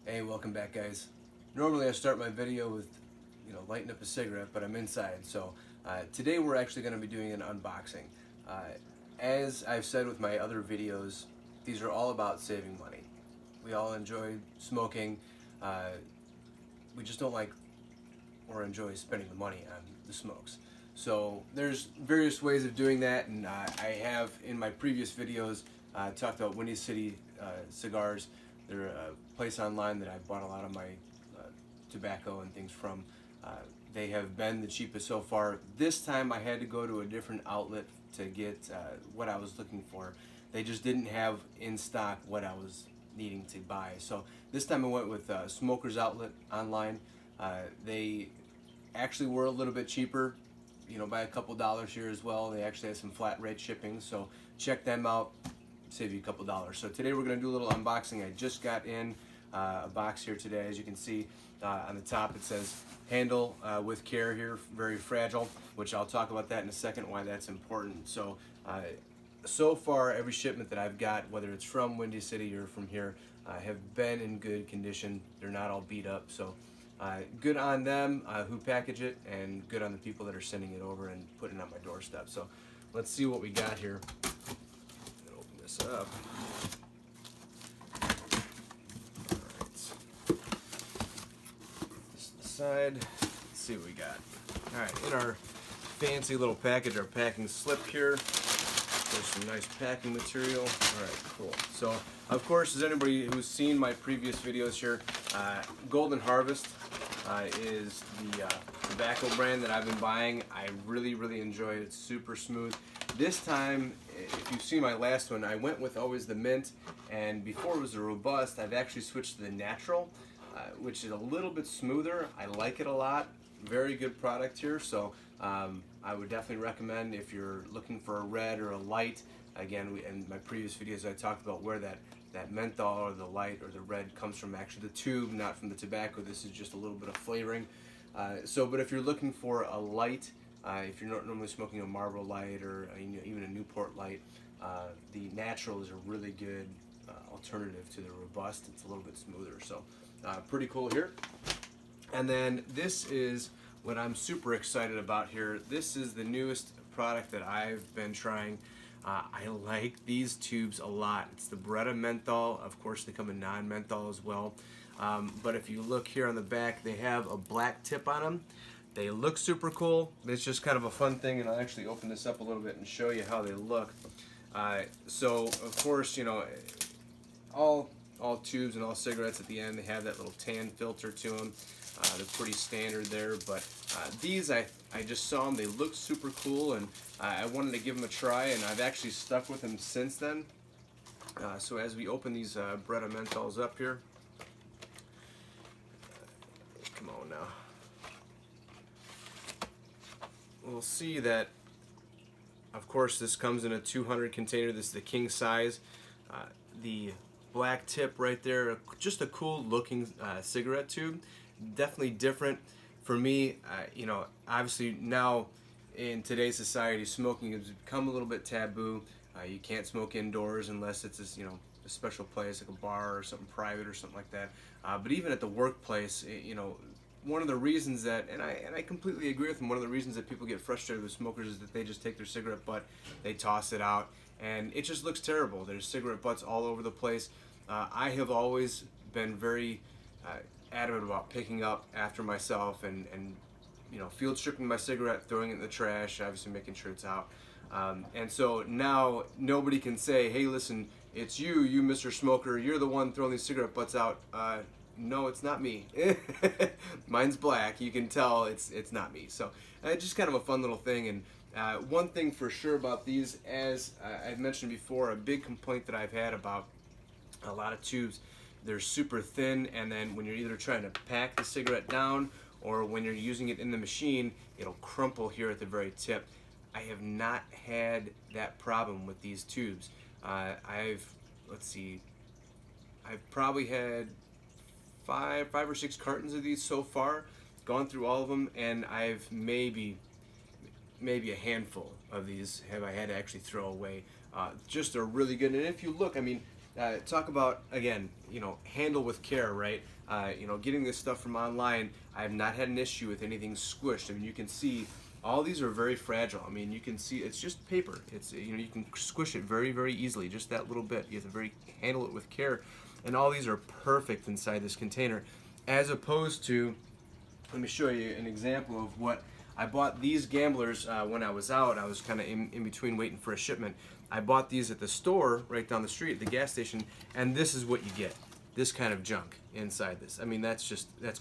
Hey, welcome back, guys. Normally I start my video with, lighting up a cigarette, but I'm inside. So today we're actually going to be doing an unboxing. As I've said with my other videos, these are all about saving money. We all enjoy smoking. We just don't like or enjoy spending the money on the smokes. So there's various ways of doing that, and I have in my previous videos talked about Windy City cigars. They're a place online that I bought a lot of my tobacco and things from. They have been the cheapest so far. This time I had to go to a different outlet to get what I was looking for. They just didn't have in stock what I was needing to buy. So this time I went with Smokers Outlet online. They actually were a little bit cheaper, by a couple dollars here as well. They actually have some flat rate shipping, so check them out, save you a couple dollars. So today we're going to do a little unboxing. I just got in a box here today. As you can see on the top it says handle with care here, very fragile, which I'll talk about that in a second, why that's important. So so far every shipment that I've got, whether it's from Windy City or from here, have been in good condition. They're not all beat up, so good on them who package it, and good on the people that are sending it over and putting it on my doorstep. So let's see what we got here. Open this up. Alright. This to the side. Let's see what we got. Alright, in our fancy little package, our packing slip here. There's some nice packing material. Alright, cool. So, of course, as anybody who's seen my previous videos here, Golden Harvest is the tobacco brand that I've been buying. I really enjoy it. It's super smooth. This time, if you've seen my last one, I went with always the mint, and before it was the robust, I've actually switched to the natural, which is a little bit smoother. I like it a lot. Very good product here, so I would definitely recommend if you're looking for a red or a light. Again, in my previous videos I talked about where that menthol or the light or the red comes from, actually the tube, not from the tobacco. This is just a little bit of flavoring. But if you're looking for a light, if you're not normally smoking a Marlboro light or even a Newport light, the natural is a really good alternative to the robust. It's a little bit smoother, so pretty cool here. And then this is what I'm super excited about here. This is the newest product that I've been trying. I like these tubes a lot. It's the Beretta menthol. Of course, they come in non-menthol as well. But if you look here on the back, they have a black tip on them. They look super cool. It's just kind of a fun thing, and I'll actually open this up a little bit and show you how they look. So, of course, all tubes and all cigarettes at the end, they have that little tan filter to them. They're pretty standard there, but these I just saw them. They look super cool, and I wanted to give them a try, and I've actually stuck with them since then. So as we open these Beretta menthols up here, come on now, we'll see that, of course, this comes in a 200 container. This is the king size. The black tip right there, just a cool looking cigarette tube. Definitely different for me. Obviously now in today's society, smoking has become a little bit taboo. You can't smoke indoors unless it's a special place like a bar or something private or something like that. But even at the workplace, one of the reasons that, and I completely agree with them, one of the reasons that people get frustrated with smokers is that they just take their cigarette butt, they toss it out, and it just looks terrible. There's cigarette butts all over the place. I have always been very adamant about picking up after myself and field stripping my cigarette, throwing it in the trash, obviously making sure it's out. And so now nobody can say, hey, listen, it's you Mr. Smoker, you're the one throwing these cigarette butts out. No, it's not me. Mine's black. You can tell it's not me. So just kind of a fun little thing. And one thing for sure about these, as I've mentioned before, a big complaint that I've had about a lot of tubes, they're super thin, and then when you're either trying to pack the cigarette down or when you're using it in the machine, it'll crumple here at the very tip. I have not had that problem with these tubes. Let's see, I've probably had five or six cartons of these so far, gone through all of them, and I've maybe a handful of these have I had to actually throw away. Just are really good, and if you look, I mean, talk about, again, handle with care, right? Getting this stuff from online, I have not had an issue with anything squished. I mean, you can see all these are very fragile. I mean, you can see it's just paper. It's, you can squish it very, very easily, just that little bit. You have to handle it with care, and all these are perfect inside this container, as opposed to, let me show you an example of what I bought. These gamblers when I was out. I was kind of in between waiting for a shipment. I bought these at the store right down the street at the gas station, and this is what you get. This kind of junk inside this. I mean, that's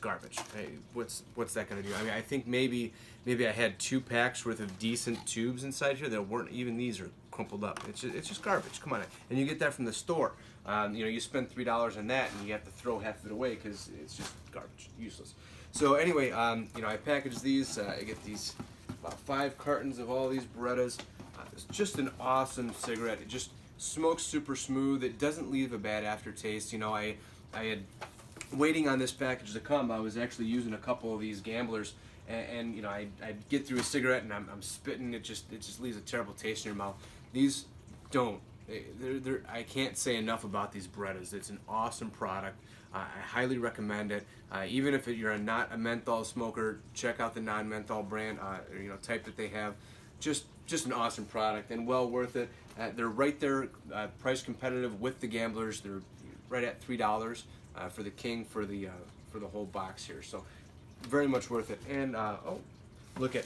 garbage. Hey, what's that going to do? I mean, I think maybe I had 2 packs worth of decent tubes inside here that weren't even, these are crumpled up. It's just garbage. Come on, and you get that from the store. You spend $3 on that, and you have to throw half of it away because it's just garbage, useless. So anyway, I packaged these. I get these about 5 cartons of all these Berettas. It's just an awesome cigarette. It just smokes super smooth. It doesn't leave a bad aftertaste. I had, waiting on this package to come, I was actually using a couple of these gamblers, and I'd get through a cigarette and I'm spitting. It just leaves a terrible taste in your mouth. These don't. I can't say enough about these Berettas. It's an awesome product. I highly recommend it. Even if you're not a menthol smoker, check out the non-menthol brand. Type that they have. Just an awesome product and well worth it. They're right there, price competitive with the gamblers. They're right at $3 for the King for the whole box here. So very much worth it. And look at,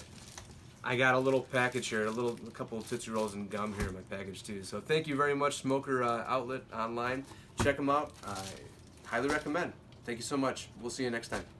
I got a little package here, a couple of Tootsie Rolls and gum here in my package too. So thank you very much, Smoker Outlet online. Check them out. Highly recommend. Thank you so much. We'll see you next time.